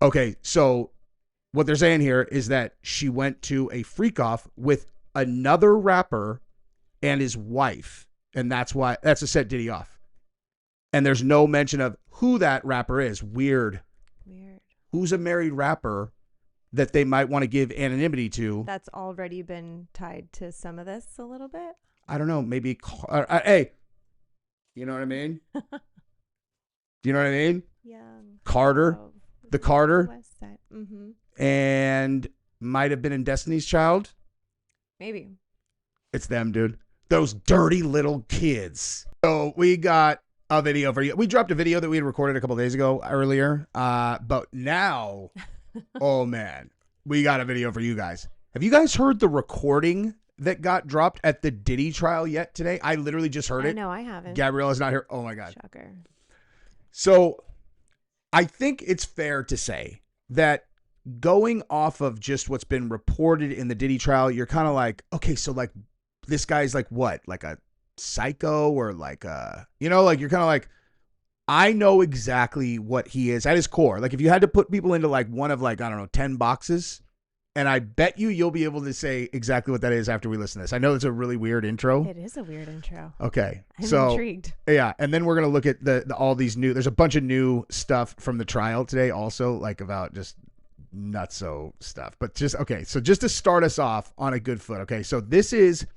Okay, so what they're saying here is that she went to a freak off with another rapper and his wife, and that's to set Diddy off. And there's no mention of who that rapper is. Weird. Who's a married rapper that they might want to give anonymity to? That's already been tied to some of this a little bit. I don't know. Maybe. Hey, you know what I mean? Do you know what I mean? Yeah. Carter, the Carter, West Side. Mm-hmm. and might have been in Destiny's Child. Maybe. It's them, dude. Those dirty little kids. So we got a video for you. We dropped a video that we had recorded a couple days ago earlier. But now, oh man, we got a video for you guys. Have you guys heard the recording that got dropped at the Diddy trial yet today? I literally just heard it. No, I haven't. Gabrielle is not here. Oh my God. Shocker. So I think it's fair to say that going off of just what's been reported in the Diddy trial, you're kind of like, okay, so like this guy's like what? Like a psycho or like a, like you're kind of like, I know exactly what he is at his core. Like if you had to put people into like one of like, I don't know, 10 boxes, and I bet you'll be able to say exactly what that is after we listen to this. I know it's a really weird intro. It is a weird intro. Okay. I'm intrigued. Yeah. And then we're going to look at the all these there's a bunch of new stuff from the trial today also, like about just nutso stuff. But just, okay. So just to start us off on a good foot. Okay. So this is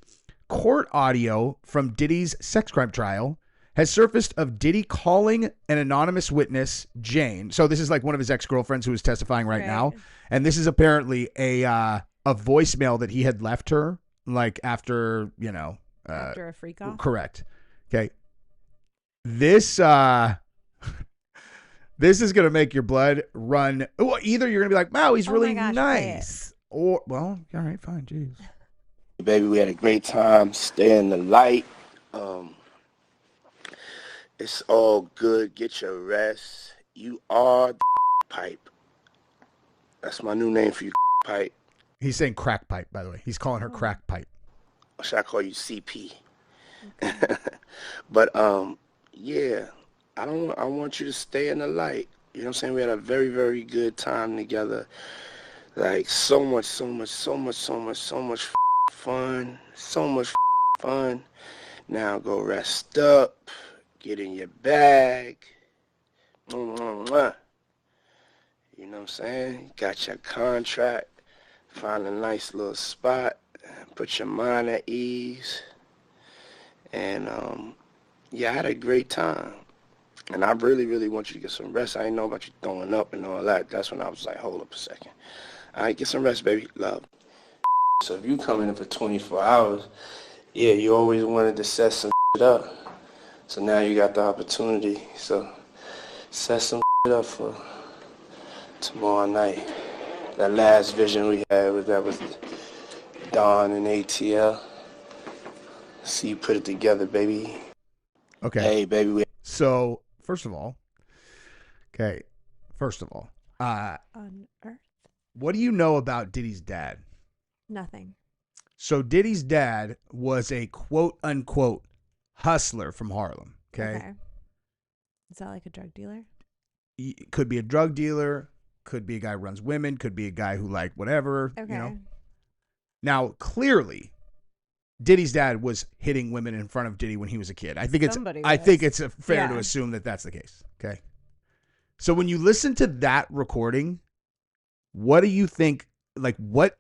court audio from Diddy's sex crime trial has surfaced of Diddy calling an anonymous witness, Jane. So this is like one of his ex-girlfriends who is testifying right now. And this is apparently a voicemail that he had left her, like after, after a freak off. Correct. Okay. This this is gonna make your blood run. Well, either you're gonna be like, wow, he's really nice, or all right, fine, jeez. Baby, we had a great time. Stay in the light. It's all good. Get your rest. You are the pipe. That's my new name for you, pipe. He's saying crack pipe, by the way. He's calling her crack pipe. Or should I call you CP? Okay. But yeah, I want you to stay in the light. You know what I'm saying? We had a very, very good time together. Like so much fun. So much fun. Now go rest up. Get in your bag. You know what I'm saying? Got your contract. Find a nice little spot. Put your mind at ease. And, yeah, I had a great time. And I really, really want you to get some rest. I didn't know about you throwing up and all that. That's when I was like, hold up a second. All right, get some rest, baby. Love. So if you come in for 24 hours, yeah, you always wanted to set some shit up. So now you got the opportunity. So set some shit up for tomorrow night. That last vision we had was Dawn and ATL. See you put it together, baby. Okay. Hey, baby. So first of all, on Earth. What do you know about Diddy's dad? Nothing. So Diddy's dad was a quote unquote hustler from Harlem. Okay. Is that like a drug dealer? Could be a drug dealer. Could be a guy who runs women. Could be a guy who like whatever. Okay. Now, clearly, Diddy's dad was hitting women in front of Diddy when he was a kid. I think it's fair to assume that that's the case. Okay. So when you listen to that recording, what do you think? Like, what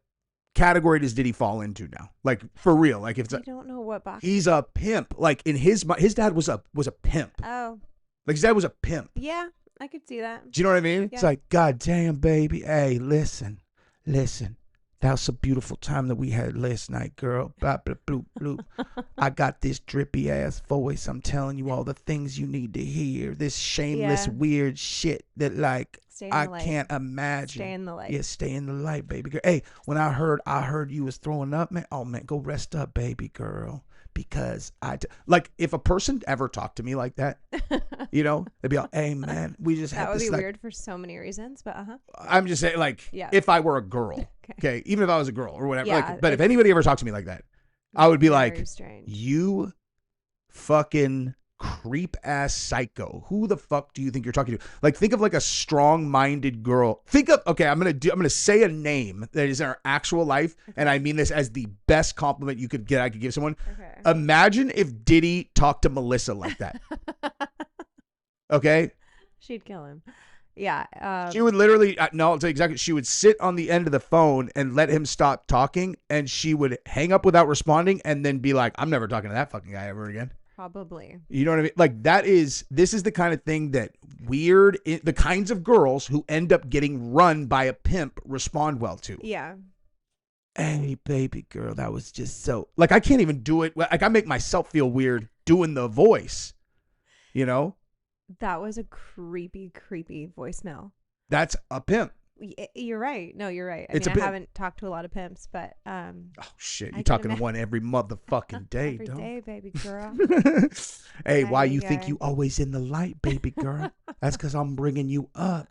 category does Diddy fall into now? Like, for real? Like, if I don't know what box. He's a pimp. Like in his dad was a pimp. Oh. Like his dad was a pimp. Yeah, I could see that. Do you know what I mean? Yeah. It's like, God damn, baby. Hey, listen. That was a beautiful time that we had last night, girl. Blah, blah, bloop, bloop. I got this drippy ass voice. I'm telling you all the things you need to hear. This shameless, weird shit that like I can't imagine. Stay in the light. Yeah, stay in the light, baby girl. Hey, when I heard you was throwing up, man. Oh man, go rest up, baby girl. Because like if a person ever talked to me like that, they'd be like, hey man, we just had that would this, be like, weird for so many reasons, but I'm just saying, like, if I were a girl, okay, even if I was a girl or whatever, like, but if anybody ever talked to me like that, I would be like, strange. you fucking creep ass psycho. Who the fuck do you think you're talking to? Like, think of like a strong-minded girl. Think of, okay, I'm gonna say a name that is in our actual life, and I mean this as the best compliment you could get. I could give someone. Okay. Imagine if Diddy talked to Melissa like that. Okay. She'd kill him. Yeah. She would literally, no, I'll tell you exactly. She would sit on the end of the phone and let him stop talking, and she would hang up without responding and then be like, I'm never talking to that fucking guy ever again. Probably. You know what I mean? Like, this is the kind of thing that the kinds of girls who end up getting run by a pimp respond well to. Yeah. Hey, baby girl, that was just so, like, I can't even do it. Like, I make myself feel weird doing the voice, you know? That was a creepy voicemail. That's a pimp. You're right. No, you're right. I haven't talked to a lot of pimps, but oh shit, you're talking to one every motherfucking day, every day, baby girl. Hey, why you think you always in the light, baby girl? That's because I'm bringing you up.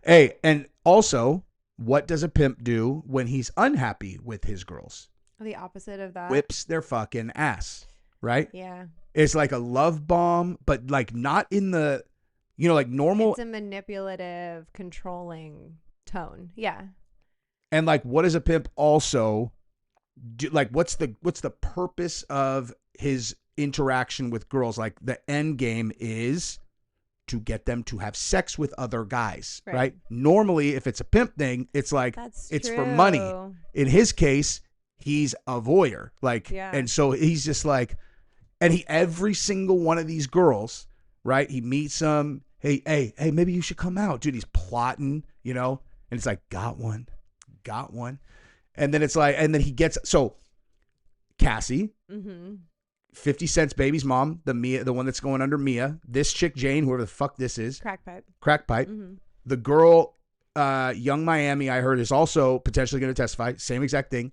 Hey, and also, what does a pimp do when he's unhappy with his girls? The opposite of that. Whips their fucking ass, right? Yeah. It's like a love bomb, but like not in the, like normal. It's a manipulative, controlling tone. Yeah. And like, what does a pimp also do? Like, what's the purpose of his interaction with girls? Like, the end game is to get them to have sex with other guys, right? Normally, if it's a pimp thing, it's like, it's for money. In his case, he's a voyeur. Like, and so he's just like, and every single one of these girls, right? He meets them. Hey, maybe you should come out. Dude, he's plotting, and it's like, got one. And then it's like, and then he gets, so Cassie, 50 Cent's baby's mom, the one that's going under Mia, this chick, Jane, whoever the fuck this is. Crack pipe. The girl, Young Miami, I heard, is also potentially going to testify. Same exact thing.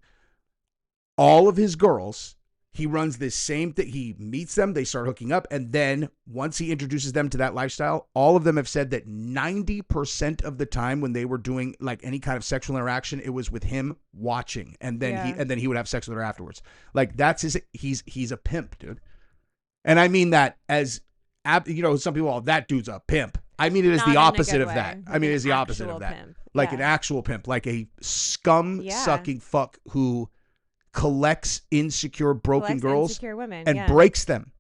All of his girls, he runs this same thing. He meets them. They start hooking up. And then once he introduces them to that lifestyle, all of them have said that 90% of the time when they were doing like any kind of sexual interaction, it was with him watching. And then he would have sex with her afterwards. Like, that's he's a pimp, dude. And I mean that as, some people, that dude's a pimp. I mean it is the opposite of that. I mean it is the opposite of that. Pimp. Like an actual pimp, like a scum-sucking fuck who collects insecure, broken girls, insecure women, and breaks them.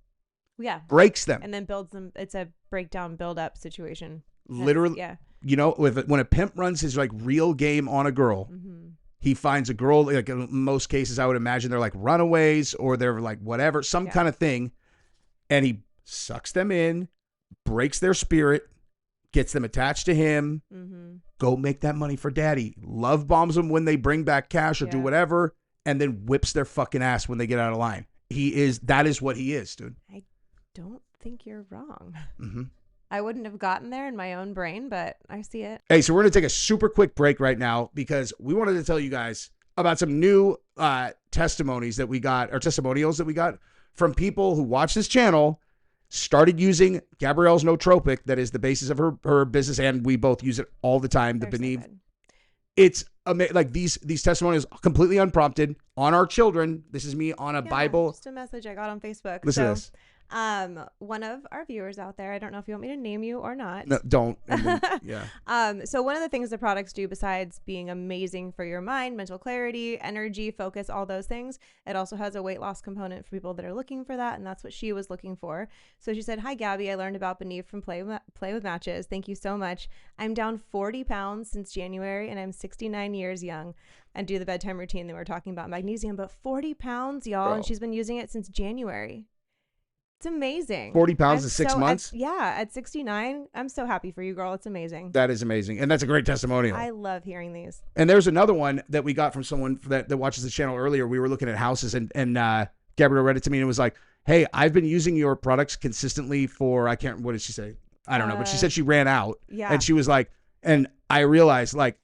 Yeah. Breaks them. And then builds them. It's a breakdown, build up situation. Literally. Yeah. When a pimp runs his like real game on a girl, he finds a girl, like in most cases, I would imagine they're like runaways or they're like whatever, some kind of thing. And he sucks them in, breaks their spirit, gets them attached to him, go make that money for daddy, love bombs them when they bring back cash or do whatever, and then whips their fucking ass when they get out of line. That is what he is, dude. I don't think you're wrong. I wouldn't have gotten there in my own brain, but I see it. Hey, so we're going to take a super quick break right now because we wanted to tell you guys about some new testimonials that we got from people who watch this channel, started using Gabrielle's Nootropic, that is the basis of her business, and we both use it all the time, the Beneath. So it's like these testimonials completely unprompted on our children. This is me on a Bible. Just a message I got on Facebook. Listen to this. One of our viewers out there, I don't know if you want me to name you or not. No, don't. So one of the things the products do, besides being amazing for your mind, mental clarity, energy, focus, all those things, it also has a weight loss component for people that are looking for that, and that's what she was looking for. So she said, "Hi Gabi, I learned about Beneath from Play with Matches. Thank you so much. I'm down 40 pounds since January, and I'm 69 years young. And do the bedtime routine that we're talking about, magnesium, but 40 pounds, y'all, and she's been using it since January." It's amazing. 40 pounds in 6 months? At 69. I'm so happy for you, girl. It's amazing. That is amazing. And that's a great testimonial. I love hearing these. And there's another one that we got from someone that watches the channel earlier. We were looking at houses and Gabrielle read it to me and was like, "Hey, I've been using your products consistently for," what did she say? I don't know. But she said she ran out. Yeah. And she was like, and I realized like,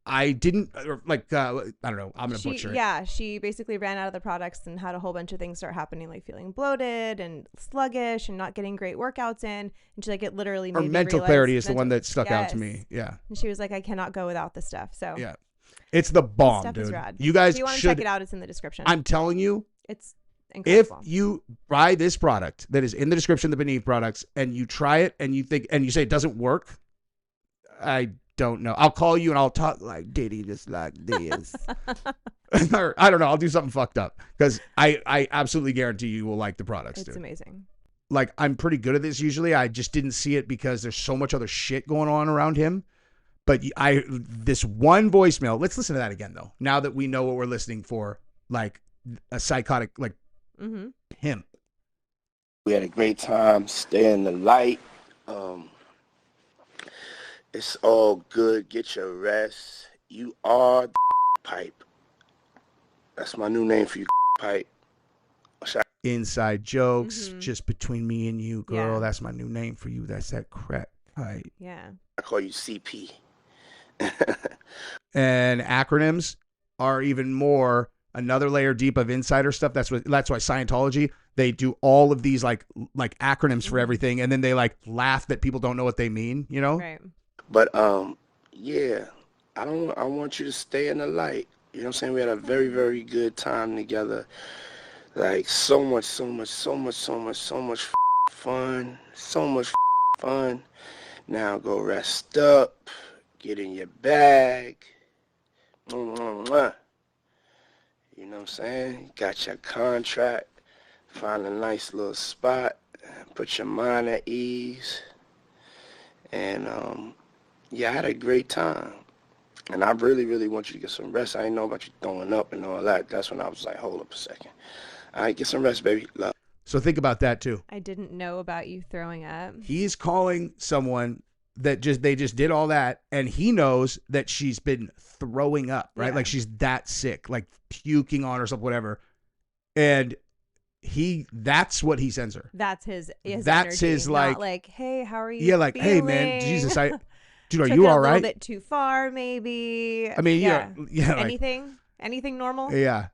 I didn't like, I don't know. I'm going to butcher it. Yeah. She basically ran out of the products and had a whole bunch of things start happening, like feeling bloated and sluggish and not getting great workouts in. And she like, it literally made me mental realize clarity is the one that stuck out to me. Yeah. And she was like, I cannot go without this stuff. So yeah, it's the bomb, dude. Is rad. You guys if you want to should check it out, it's in the description. I'm telling you, it's If Incredible. you buy this product that is in the description, the Beneath products, and you try it and you think, and you say it doesn't work, I don't know. I'll call you and I'll talk like Diddy, just like this. Or, I don't know. I'll do something fucked up because I absolutely guarantee you will like the products. It's dude. amazing. Like, I'm pretty good at this usually. I just didn't see it because there's so much other shit going on around him. But this one voicemail, let's listen to that again though. Now that we know what we're listening for, like a psychotic, like pimp. We had a great time. Stay in the light. It's all good. Get your rest. You are the pipe. That's my new name for you, pipe. Inside jokes, just between me and you, girl. Yeah. That's my new name for you. That's that crack pipe. Yeah. I call you CP. And acronyms are even more another layer deep of insider stuff. That's why Scientology, they do all of these like acronyms for everything, and then they like laugh that people don't know what they mean, you know? Right. But yeah, I want you to stay in the light. You know what I'm saying? We had a very, very good time together. Like so much fun. So much fun. Now go rest up. Get in your bag. You know what I'm saying? Got your contract. Find a nice little spot. Put your mind at ease. And yeah, I had a great time. And I really, really want you to get some rest. I didn't know about you throwing up and all that. That's when I was like, hold up a second. All right, get some rest, baby. Love. So think about that too. I didn't know about you throwing up. He's calling someone that they just did all that, and he knows that she's been throwing up, right? Yeah. Like she's that sick, like puking on herself, whatever. And that's what he sends her. That's his That's energy, his, not like, hey, how are you? Yeah, like, hey man, feeling? Jesus, dude, are Took you it all a right? little bit too far, maybe. I mean, yeah, like, anything normal? yeah.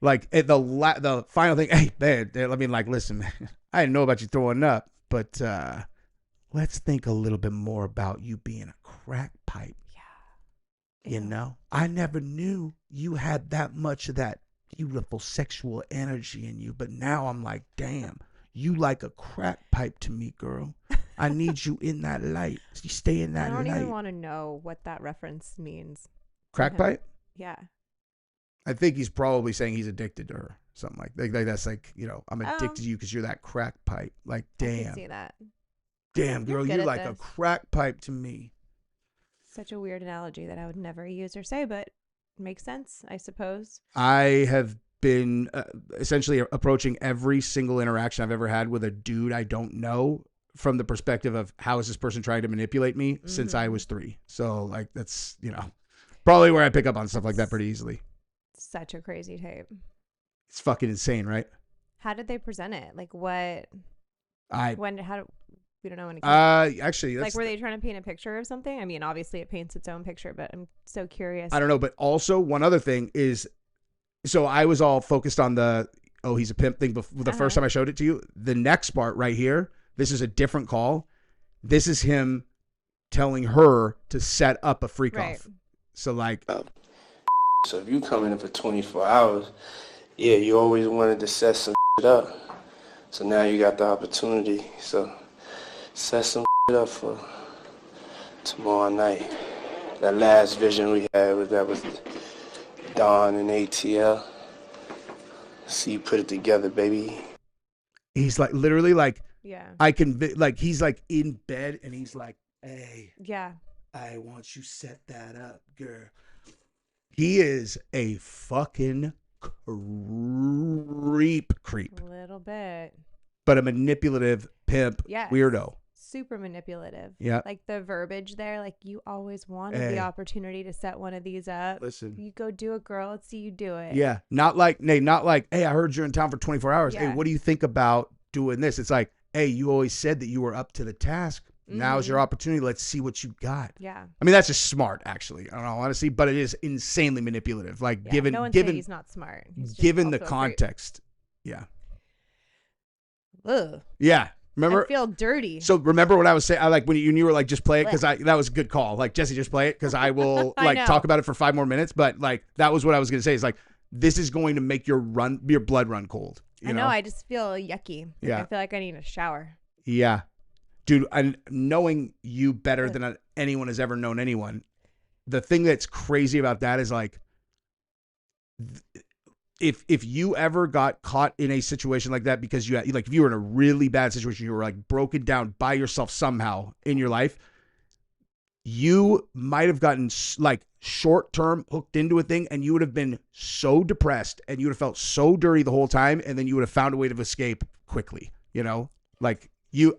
Like the final thing, hey man, I mean, like, listen, man, I didn't know about you throwing up, but let's think a little bit more about you being a crack pipe. Yeah. You know, I never knew you had that much of that beautiful sexual energy in you, but now I'm like, damn, you like a crack pipe to me, girl. I need you in that light. You stay in that light. I don't even want to know what that reference means. Crack pipe? Yeah. I think he's probably saying he's addicted to her. Something like that's like, you know, I'm addicted to you because you're that crack pipe. Like, I damn. can see that. Damn, girl, good you're at like a this. crack pipe to me. Such a weird analogy that I would never use or say, but makes sense, I suppose. I have been essentially approaching every single interaction I've ever had with a dude I don't know from the perspective of how is this person trying to manipulate me since I was 3. So like, that's, you know, probably where I pick up on stuff like that pretty easily. Such a crazy tape. It's fucking insane, right? How did they present it? Like what? We don't know when it came. Actually, that's, like, were they trying to paint a picture of something? I mean, obviously it paints its own picture, but I'm so curious. I don't know. But also one other thing is, so I was all focused on he's a pimp thing the first time I showed it to you. The next part right here, this is a different call. This is him telling her to set up a freak off. So like, So if you come in for 24 hours, yeah, you always wanted to set some shit up. So now you got the opportunity. So set some shit up for tomorrow night. That last vision we had was Dawn and ATL. See you put it together, baby. he's like literally like, yeah, I can like, he's like in bed and he's like, hey, yeah, I want you set that up, girl. He is a fucking creep, a little bit. but a manipulative pimp Yes. weirdo. Super manipulative. Yeah. Like the verbiage there, like you always wanted Hey. the opportunity to set one of these up. Listen. You go do it, girl. Let's see you do it. Yeah. Not like, hey, I heard you're in town for 24 hours. Hey, Yeah. what do you think about doing this? It's like, hey, you always said that you were up to the task. Now's your opportunity. Let's see what you got. Yeah. I mean, that's just smart, actually. I don't know, honestly, but it is insanely manipulative. Like, Yeah. No one say he's not smart. He's just given the also a creep. context. Yeah. Ugh. Yeah. Remember? I feel dirty. So remember what I was saying? I like when you were like, just play it, because that was a good call. Like, Jesse, just play it, because I will I like know. talk about it for 5 more minutes. But like, that was what I was gonna say. Is like, this is going to make your blood run cold You I know. I just feel yucky. Yeah. I feel like I need a shower. Yeah. Dude, and knowing you better than anyone has ever known anyone, the thing that's crazy about that is like, if you ever got caught in a situation like that because you had, like, if you were in a really bad situation, you were like broken down by yourself somehow in your life, you might have gotten like short term hooked into a thing, and you would have been so depressed and you would have felt so dirty the whole time, and then you would have found a way to escape quickly. You know, like you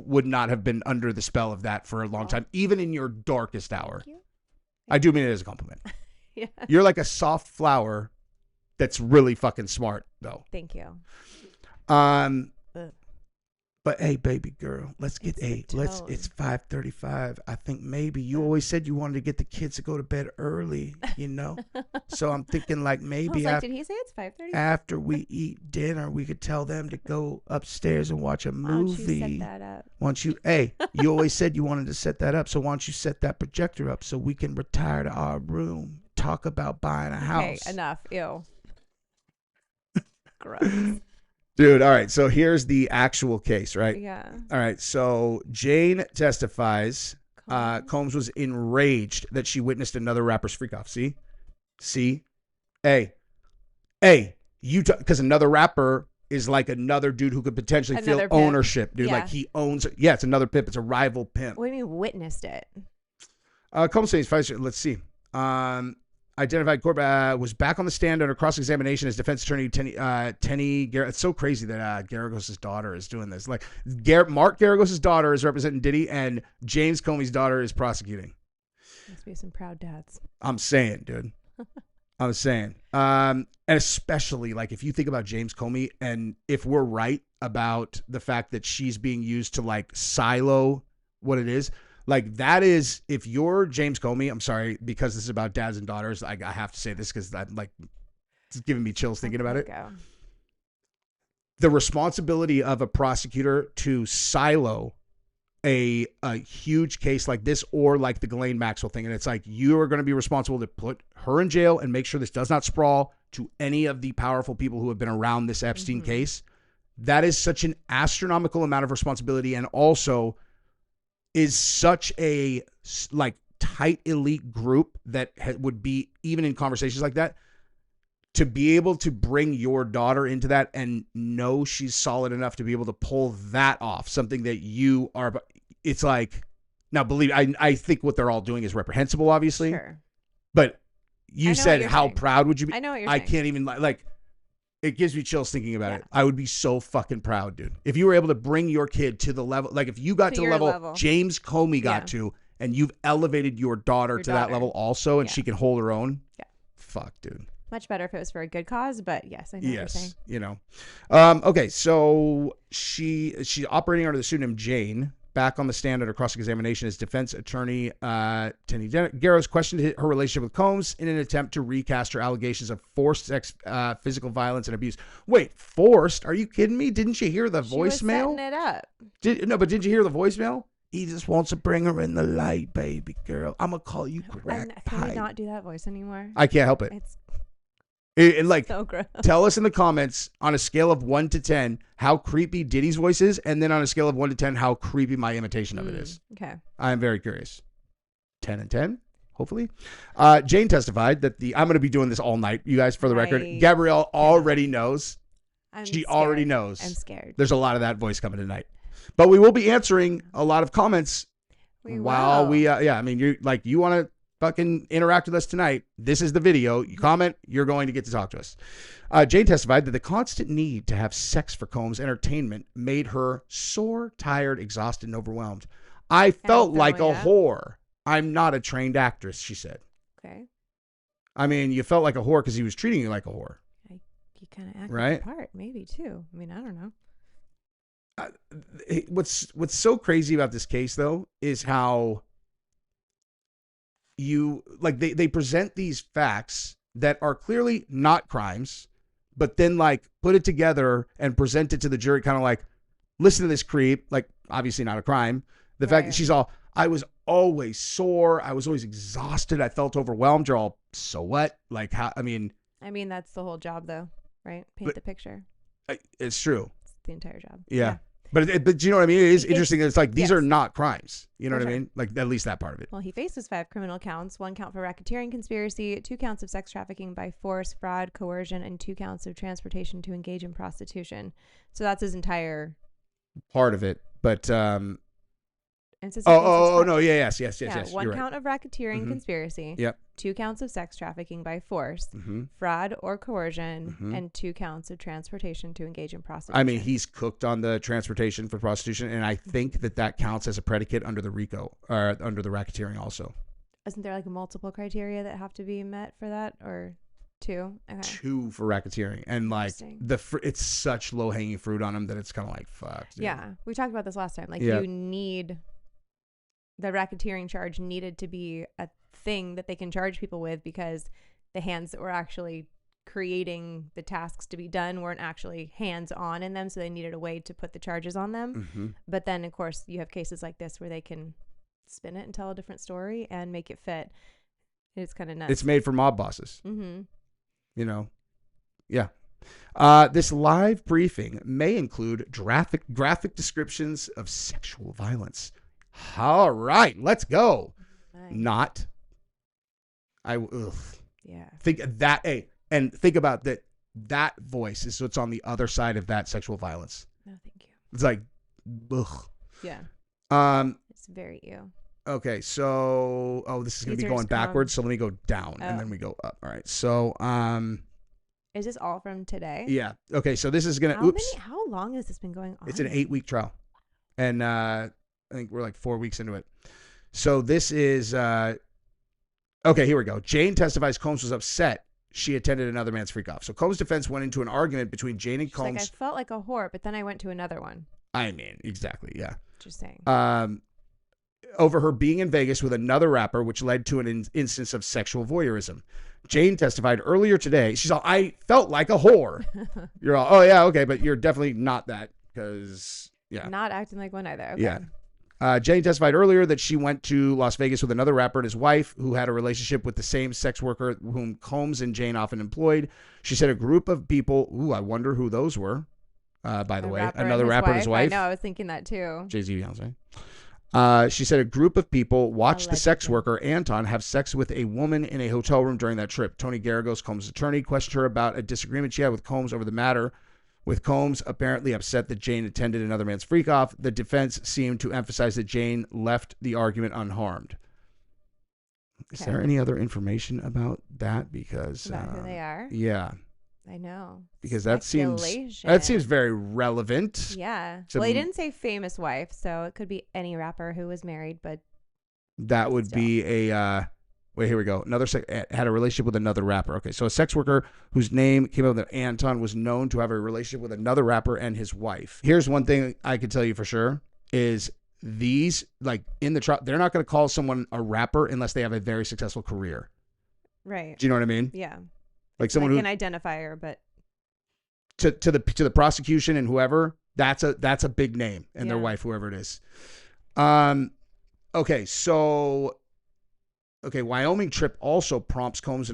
would not have been under the spell of that for a long time, even in your darkest hour. I do mean it as a compliment. Yeah. You're like a soft flower that's really fucking smart, though. Thank you. But hey, baby girl, it's 5:35. I think maybe you always said you wanted to get the kids to go to bed early, you know? So I'm thinking like maybe did he say it's 5:30? After we eat dinner, we could tell them to go upstairs and watch a movie. Why don't you set that up? You always said you wanted to set that up, so why don't you set that projector up so we can retire to our room, talk about buying a house. Okay, enough. Ew. Gross. Dude, all right, so here's the actual case, right? Yeah. All right, so Jane testifies. Combs was enraged that she witnessed another rapper's freak off. See? Hey, because another rapper is like another dude who could potentially feel pimp. ownership, dude. Yeah. Like he owns, it's another pimp. It's a rival pimp. What do you mean witnessed it? Combs says, let's see. Identified Corbett was back on the stand under cross-examination as defense attorney Tenny Garrett. It's so crazy that Garagos' daughter is doing this. Like Mark Garagos' daughter is representing Diddy, and James Comey's daughter is prosecuting. Must be some proud dads. I'm saying, dude. I'm saying. And especially, like, if you think about James Comey, and if we're right about the fact that she's being used to, like, silo what it is, like, that is, if you're James Comey, I'm sorry, because this is about dads and daughters, I have to say this because I'm like, it's giving me chills thinking about it. Go. The responsibility of a prosecutor to silo a huge case like this, or like the Ghislaine Maxwell thing, and it's like, you are going to be responsible to put her in jail and make sure this does not sprawl to any of the powerful people who have been around this Epstein case. That is such an astronomical amount of responsibility, and also is such a like tight elite group that would be, even in conversations like that, to be able to bring your daughter into that and know she's solid enough to be able to pull that off, something that you are. It's like, now believe, I think what they're all doing is reprehensible, obviously. Sure. But you said, how saying. proud would you be? I know what you're I saying. Can't even, like, it gives me chills thinking about it. I would be so fucking proud, dude. If you were able to bring your kid to the level, like if you got to the level James Comey got to, and you've elevated your daughter to that level also, and she can hold her own. Yeah. Fuck, dude. Much better if it was for a good cause, but yes, I know what you're saying. You know. Okay, so she's operating under the pseudonym Jane. Back on the stand under cross-examination as defense attorney Tenny Garros questioned her relationship with Combs in an attempt to recast her allegations of forced sex, physical violence, and abuse. Wait, forced? Are you kidding me? Didn't you hear the voicemail? Was setting it up. But didn't you hear the voicemail? He just wants to bring her in the light, baby girl. I'm going to call you crack pipe. Can we not do that voice anymore? I can't help it. It's like, so gross. Tell us in the comments on a scale of 1 to 10 how creepy Diddy's voice is, and then on a scale of 1 to 10 how creepy my imitation of it is. Okay. I am very curious. 10 and 10, hopefully. Jane testified that I'm going to be doing this all night, you guys, for the record. Gabrielle already knows. She already knows. I'm scared. There's a lot of that voice coming tonight. But we will be answering a lot of comments while we, I mean, you want to fucking interact with us tonight. This is the video. You comment, you're going to get to talk to us. Jane testified that the constant need to have sex for Combs' entertainment made her sore, tired, exhausted, and overwhelmed. I felt like a whore. I'm not a trained actress, she said. Okay. I mean, you felt like a whore because he was treating you like a whore. You kind of acted the part, maybe, too. I mean, I don't know. What's so crazy about this case, though, is how they present these facts that are clearly not crimes, but then like put it together and present it to the jury, kind of like, listen to this creep, like obviously not a crime. The fact that she's all, I was always sore, I was always exhausted, I felt overwhelmed. You're all, so what? Like, how? I mean, that's the whole job, though. right? Paint the picture. It's true. It's the entire job. Yeah. But you know what I mean? It is interesting. It's like, these yes. are not crimes. You know For what I sure. mean? Like, at least that part of it. Well, he faces 5 criminal counts, 1 count for racketeering conspiracy, 2 counts of sex trafficking by force, fraud, coercion, and 2 counts of transportation to engage in prostitution. So that's his entire part of it. But and so no, yes. 1 You're count of racketeering conspiracy. Yep. 2 counts of sex trafficking by force, fraud or coercion, and 2 counts of transportation to engage in prostitution. I mean, he's cooked on the transportation for prostitution, and I think that counts as a predicate under the RICO, or under the racketeering also. Isn't there like multiple criteria that have to be met for that, or 2? Okay. 2 for racketeering, and like it's such low hanging fruit on him that it's kind of like, fuck. Dude. Yeah, we talked about this last time. Like, you need the racketeering charge needed to be a thing that they can charge people with, because the hands that were actually creating the tasks to be done weren't actually hands on in them, so they needed a way to put the charges on them. But then of course you have cases like this where they can spin it and tell a different story and make it fit. It's kind of nuts. It's made for mob bosses. You know. Yeah. This live briefing may include graphic descriptions of sexual violence. All right, let's go. Nice. Think that. Hey, and think about that. That voice is what's on the other side of that sexual violence. No, thank you. It's like, ugh. Yeah. It's very ew. Okay, so this is gonna be going backwards. So let me go down and then we go up. All right. So is this all from today? Yeah. Okay. So this is gonna. How long has this been going on? It's an 8-week trial, and I think we're like 4 weeks into it. So this is okay. Here we go. Jane testifies Combs was upset she attended another man's freak off. So Combs' defense went into an argument between Jane and Combs. Like, I felt like a whore, but then I went to another one. I mean, exactly. Yeah. Just saying. Over her being in Vegas with another rapper, which led to an instance of sexual voyeurism. Jane testified earlier today. She's all, I felt like a whore. You're all, oh yeah, okay, but you're definitely not that, because yeah, not acting like one either. Okay. Yeah. Jane testified earlier that she went to Las Vegas with another rapper and his wife, who had a relationship with the same sex worker whom Combs and Jane often employed. She said a group of people. Ooh, I wonder who those were. By the way, another rapper and his wife. I know, I was thinking that too. Jay-Z, Beyonce. She said a group of people watched the sex worker, Anton, have sex with a woman in a hotel room during that trip. Tony Garagos, Combs' attorney, questioned her about a disagreement she had with Combs over the matter. With Combs apparently upset that Jane attended another man's freak off, the defense seemed to emphasize that Jane left the argument unharmed. Is there any other information about that? Because about who they are? Yeah. I know. Because that seems very relevant. Yeah. Well, he didn't say famous wife, so it could be any rapper who was married, but that would be a wait, here we go. Had a relationship with another rapper. Okay, so a sex worker whose name came up with Anton was known to have a relationship with another rapper and his wife. Here's one thing I can tell you for sure is these, like, in the trial, they're not going to call someone a rapper unless they have a very successful career. Right. Do you know what I mean? Yeah. Like someone who an identifier, but to the prosecution and whoever, that's a big name, and their wife, whoever it is. Okay, so Wyoming trip also prompts Combs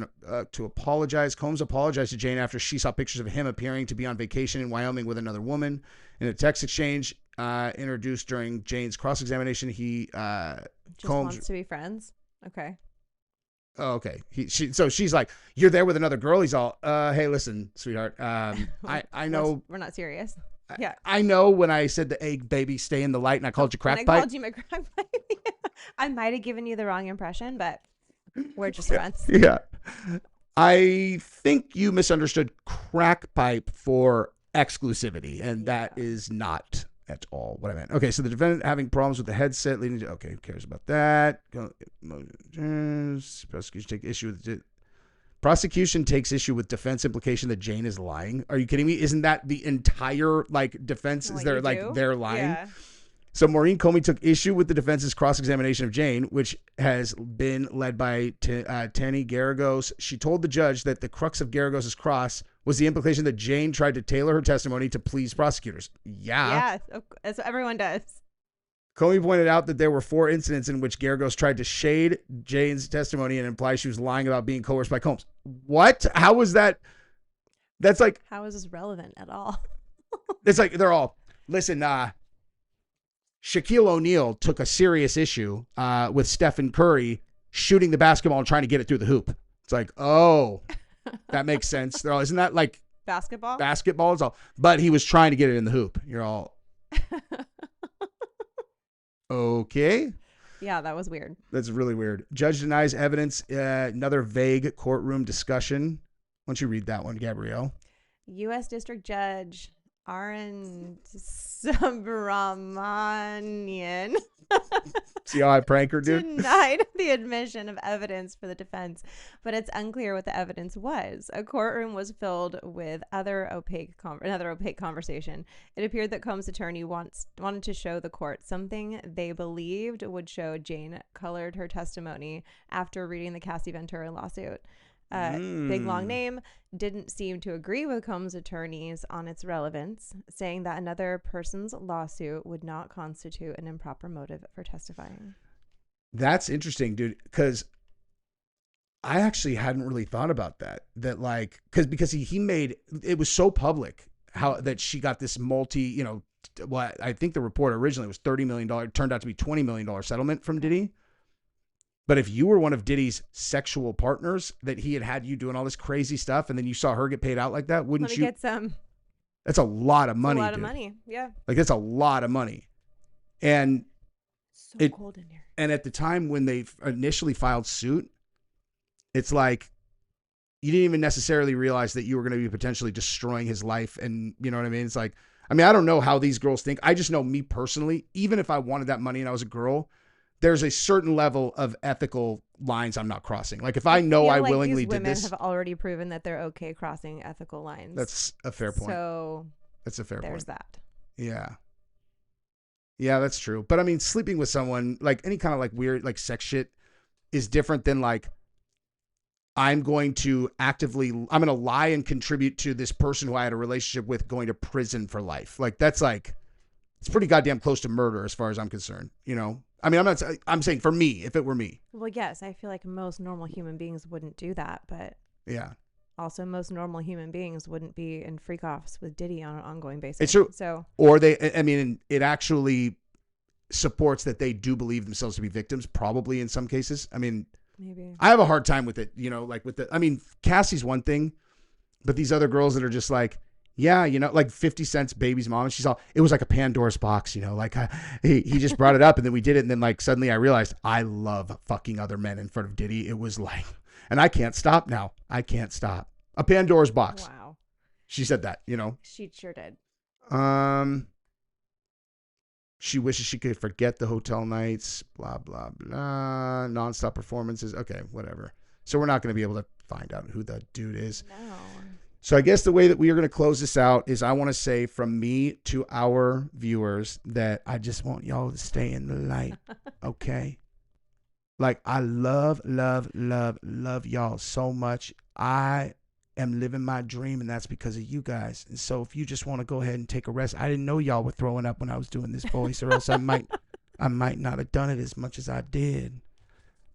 to apologize. Combs apologized to Jane after she saw pictures of him appearing to be on vacation in Wyoming with another woman. In a text exchange introduced during Jane's cross-examination, he Combs wants to be friends. Okay. Oh, okay. So she's like, you're there with another girl. He's all, hey, listen, sweetheart. I know we're not serious. Yeah. I know when I said the egg baby stay in the light and I called you crack pipe. I called you my crack pipe. I might have given you the wrong impression, but we're just friends. Yeah. I think you misunderstood crack pipe for exclusivity, and that is not at all what I meant. Okay, so the defendant having problems with the headset leading to, okay, who cares about that? Prosecution takes issue with defense implication that Jane is lying. Are you kidding me? Isn't that the entire defense? Is there they're lying? Yeah. So Maureen Comey took issue with the defense's cross-examination of Jane, which has been led by Tony Garagos. She told the judge that the crux of Garagos' cross was the implication that Jane tried to tailor her testimony to please prosecutors. Yeah. Yeah, that's what everyone does. Comey pointed out that there were 4 incidents in which Garagos tried to shade Jane's testimony and imply she was lying about being coerced by Combs. What? How was that? That's like, How is this relevant at all? it's like they're all, listen, Shaquille O'Neal took a serious issue with Stephen Curry shooting the basketball and trying to get it through the hoop. It's like, oh, that makes sense. They're all, isn't that like Basketball? basketball? It's all, but he was trying to get it in the hoop. You're all, okay. Yeah, that was weird. That's really weird. Judge denies evidence. Another vague courtroom discussion. Why don't you read that one, Gabrielle? U.S. District Judge Arun Subramanian See how I prank her, dude? denied the admission of evidence for the defense, but it's unclear what the evidence was. A courtroom was filled with another opaque conversation. It appeared that Combs' attorney wanted to show the court something they believed would show Jane colored her testimony after reading the Cassie Ventura lawsuit. Big long name didn't seem to agree with Combs' attorneys on its relevance, saying that another person's lawsuit would not constitute an improper motive for testifying. That's interesting, dude, because I actually hadn't really thought about that. That like, because he made, it was so public how that she got this well, I think the report originally was $30 million, turned out to be $20 million settlement from Diddy. But if you were one of Diddy's sexual partners, that he had you doing all this crazy stuff, and then you saw her get paid out like that, wouldn't Let you? me get some. That's a lot of money. A lot dude. of money. Yeah. Like that's a lot of money. And So cold in here. And at the time when they initially filed suit, it's like you didn't even necessarily realize that you were going to be potentially destroying his life. And you know what I mean? It's like, I mean, I don't know how these girls think. I just know me personally, even if I wanted that money and I was a girl, there's a certain level of ethical lines I'm not crossing. Like if I know I willingly did this. These women have already proven that they're okay crossing ethical lines. That's a fair point. So that's a fair point. There's that. Yeah. Yeah, that's true. But I mean, sleeping with someone, like any kind of like weird, like sex shit is different than like, I'm going to lie and contribute to this person who I had a relationship with going to prison for life. Like that's like, it's pretty goddamn close to murder as far as I'm concerned, you know? I mean, I'm saying for me, if it were me. Well, yes, I feel like most normal human beings wouldn't do that, but yeah. Also, most normal human beings wouldn't be in freak offs with Diddy on an ongoing basis. It's true. So, or it actually supports that they do believe themselves to be victims, probably in some cases. I mean, maybe I have a hard time with it, you know, like Cassie's one thing, but these other girls that are just like, yeah, you know, like 50 Cent's baby's mom, and she's all, it was like a Pandora's box, you know, like he just brought it up and then we did it. And then like suddenly I realized I love fucking other men in front of Diddy. It was like, and I can't stop now. I can't stop. A Pandora's box. Wow. She said that, you know. She sure did. She wishes she could forget the hotel nights, blah, blah, blah. Nonstop performances. Okay, whatever. So we're not going to be able to find out who the dude is. No. So I guess the way that we are going to close this out is I want to say from me to our viewers that I just want y'all to stay in the light, okay? Like I love y'all so much. I am living my dream, and that's because of you guys. And so if you just want to go ahead and take a rest, I didn't know y'all were throwing up when I was doing this voice, or else I might not have done it as much as I did.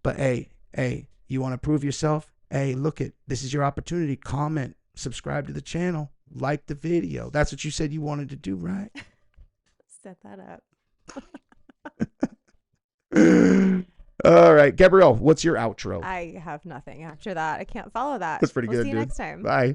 But hey, you want to prove yourself? Hey, this is your opportunity. Comment. Subscribe to the channel, like the video. That's what you said you wanted to do, right? Set that up. All right, Gabrielle, what's your outro? I have nothing after that. I can't follow that. That's pretty good, See you dude. next time. Bye.